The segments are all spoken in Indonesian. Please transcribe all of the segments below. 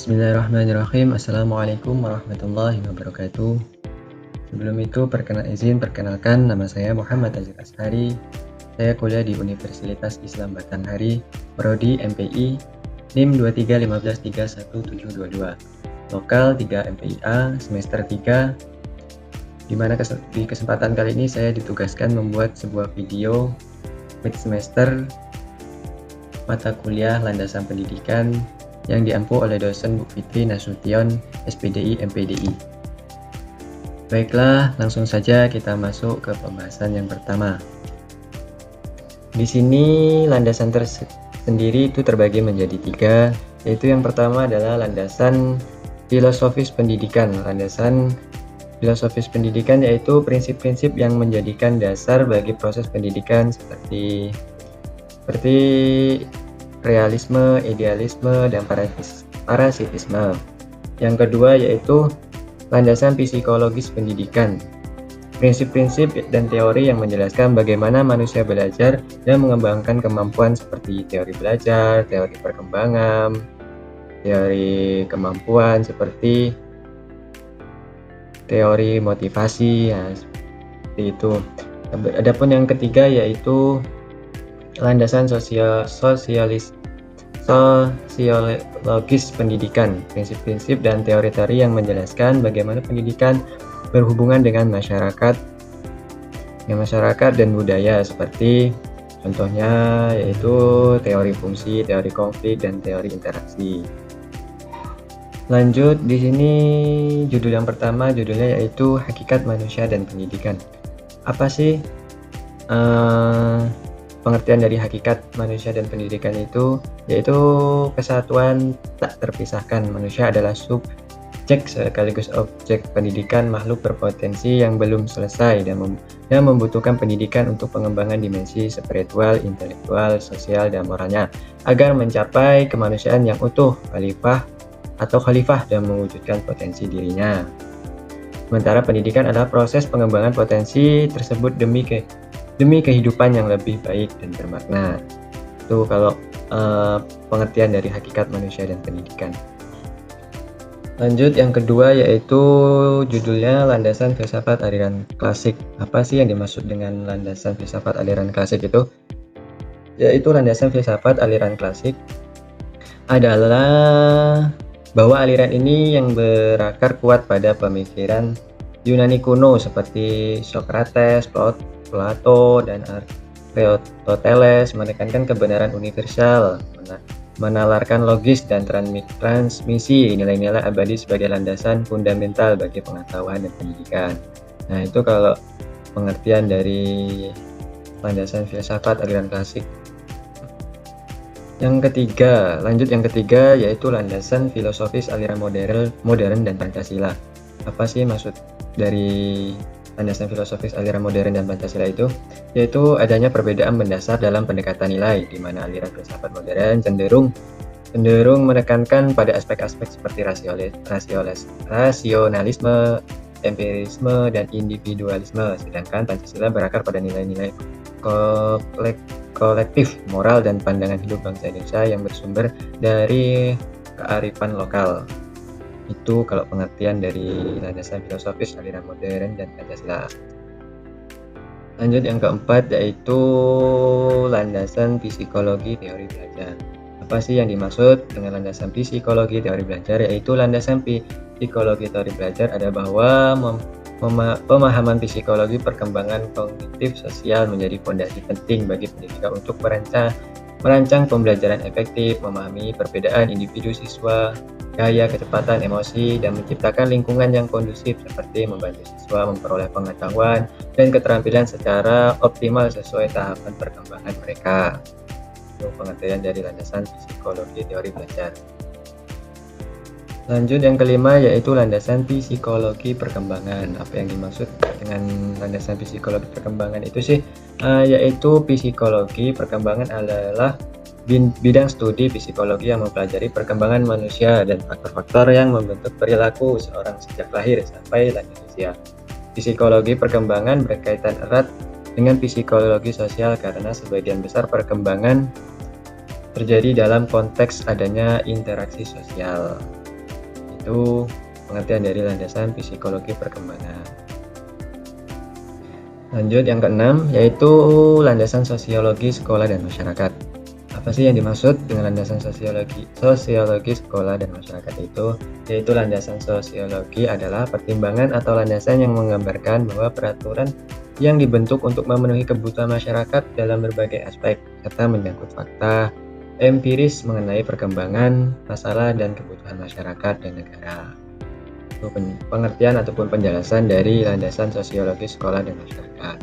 Bismillahirrahmanirrahim. Assalamualaikum warahmatullahi wabarakatuh. Sebelum itu, perkenalkan nama saya Muhammad Azir Ashari. Saya kuliah di Universitas Islam Batanghari, Prodi MPI, NIM 2315317722, Lokal 3 MPIA, semester 3, di mana di kesempatan kali ini saya ditugaskan membuat sebuah video mid semester mata kuliah landasan pendidikan yang diampu oleh dosen Bu Fitri Nasution, SPDI MPDI. Baiklah, langsung saja kita masuk ke pembahasan yang pertama. Di sini landasan tersendiri itu terbagi menjadi 3, yaitu yang pertama adalah landasan filosofis pendidikan. Landasan filosofis pendidikan yaitu prinsip-prinsip yang menjadikan dasar bagi proses pendidikan seperti realisme, idealisme, dan parasitisme. Yang kedua yaitu landasan psikologis pendidikan. Prinsip-prinsip dan teori yang menjelaskan bagaimana manusia belajar dan mengembangkan kemampuan seperti teori belajar, teori perkembangan, teori kemampuan seperti teori motivasi, ya, seperti itu. Adapun yang ketiga yaitu landasan sosiologis pendidikan, prinsip-prinsip dan teori-teori yang menjelaskan bagaimana pendidikan berhubungan dengan masyarakat dan budaya, seperti contohnya yaitu teori fungsi, teori konflik, dan teori interaksi. Lanjut, di sini judul yang pertama judulnya yaitu Hakikat Manusia dan Pendidikan. Apa sih pengertian dari hakikat manusia dan pendidikan itu? Yaitu kesatuan tak terpisahkan. Manusia adalah subjek sekaligus objek pendidikan, makhluk berpotensi yang belum selesai dan membutuhkan pendidikan untuk pengembangan dimensi spiritual, intelektual, sosial, dan moralnya agar mencapai kemanusiaan yang utuh, khalifah dan mewujudkan potensi dirinya. Sementara pendidikan adalah proses pengembangan potensi tersebut demi kehidupan yang lebih baik dan bermakna. Itu kalau pengertian dari hakikat manusia dan pendidikan. Lanjut, yang kedua yaitu judulnya landasan filsafat aliran klasik. Apa sih yang dimaksud dengan landasan filsafat aliran klasik itu? Yaitu landasan filsafat aliran klasik adalah bahwa aliran ini yang berakar kuat pada pemikiran Yunani kuno seperti Socrates, Plato, dan Aristoteles, menekankan kebenaran universal, menalarkan logis dan transmisi nilai-nilai abadi sebagai landasan fundamental bagi pengetahuan dan pendidikan. Nah, itu kalau pengertian dari landasan filsafat aliran klasik. Yang ketiga yaitu landasan filosofis aliran modern dan Pancasila. Apa sih maksud dari landasan filosofis aliran modern dan Pancasila itu? Yaitu adanya perbedaan mendasar dalam pendekatan nilai, di mana aliran filsafat modern cenderung menekankan pada aspek-aspek seperti rasionalisme, empirisme, dan individualisme, sedangkan Pancasila berakar pada nilai-nilai kolektif, moral, dan pandangan hidup bangsa Indonesia yang bersumber dari kearifan lokal. Itu kalau pengertian dari landasan filosofis aliran modern dan Pancasila. Lanjut, yang keempat yaitu landasan psikologi teori belajar. Apa sih yang dimaksud dengan landasan psikologi teori belajar? Yaitu landasan psikologi teori belajar ada bahwa pemahaman psikologi perkembangan kognitif sosial menjadi fondasi penting bagi pendidikan untuk merancang pembelajaran efektif, memahami perbedaan individu siswa, gaya, kecepatan, emosi, dan menciptakan lingkungan yang kondusif seperti membantu siswa memperoleh pengetahuan dan keterampilan secara optimal sesuai tahapan perkembangan mereka. Itu pengertian dari landasan psikologi teori belajar. Lanjut, yang kelima yaitu landasan psikologi perkembangan. Apa yang dimaksud dengan landasan psikologi perkembangan itu sih? Yaitu psikologi perkembangan adalah bidang studi psikologi yang mempelajari perkembangan manusia dan faktor-faktor yang membentuk perilaku seorang sejak lahir sampai lanjut usia. Psikologi perkembangan berkaitan erat dengan psikologi sosial karena sebagian besar perkembangan terjadi dalam konteks adanya interaksi sosial. itu pengertian dari landasan psikologi perkembangan. Lanjut yang keenam, yaitu landasan sosiologi sekolah dan masyarakat. Apa sih yang dimaksud dengan landasan sosiologi sekolah dan masyarakat itu? Yaitu landasan sosiologi adalah pertimbangan atau landasan yang menggambarkan bahwa peraturan yang dibentuk untuk memenuhi kebutuhan masyarakat dalam berbagai aspek, serta menyangkut fakta empiris mengenai perkembangan, masalah, dan kebutuhan masyarakat dan negara. Itu pengertian ataupun penjelasan dari landasan sosiologi sekolah dan masyarakat.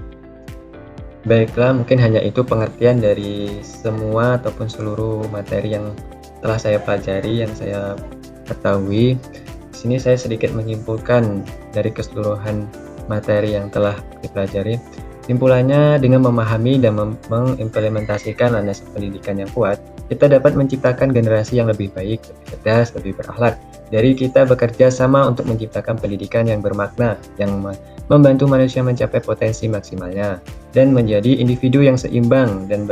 Baiklah, mungkin hanya itu pengertian dari semua ataupun seluruh materi yang telah saya pelajari, yang saya ketahui. Di sini saya sedikit menyimpulkan dari keseluruhan materi yang telah dipelajari. Simpulannya, dengan memahami dan mengimplementasikan landasan pendidikan yang kuat, kita dapat menciptakan generasi yang lebih baik, lebih cerdas, lebih berakhlak. Dari kita bekerja sama untuk menciptakan pendidikan yang bermakna, yang membantu manusia mencapai potensi maksimalnya, dan menjadi individu yang seimbang dan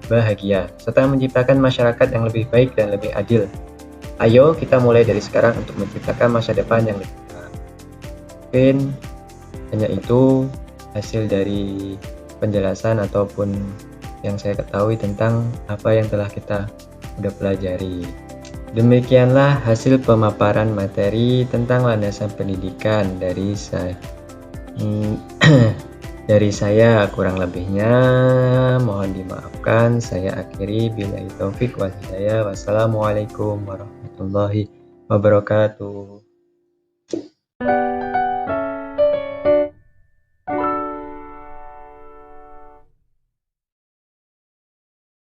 bahagia, serta menciptakan masyarakat yang lebih baik dan lebih adil. Ayo kita mulai dari sekarang untuk menciptakan masa depan yang lebih baik. Mungkin hanya itu hasil dari penjelasan ataupun yang saya ketahui tentang apa yang telah kita udah pelajari. Demikianlah hasil pemaparan materi tentang landasan pendidikan dari saya. Dari saya, kurang lebihnya mohon dimaafkan. Saya akhiri, billahi taufik wal hidayah. Wassalamualaikum warahmatullahi wabarakatuh.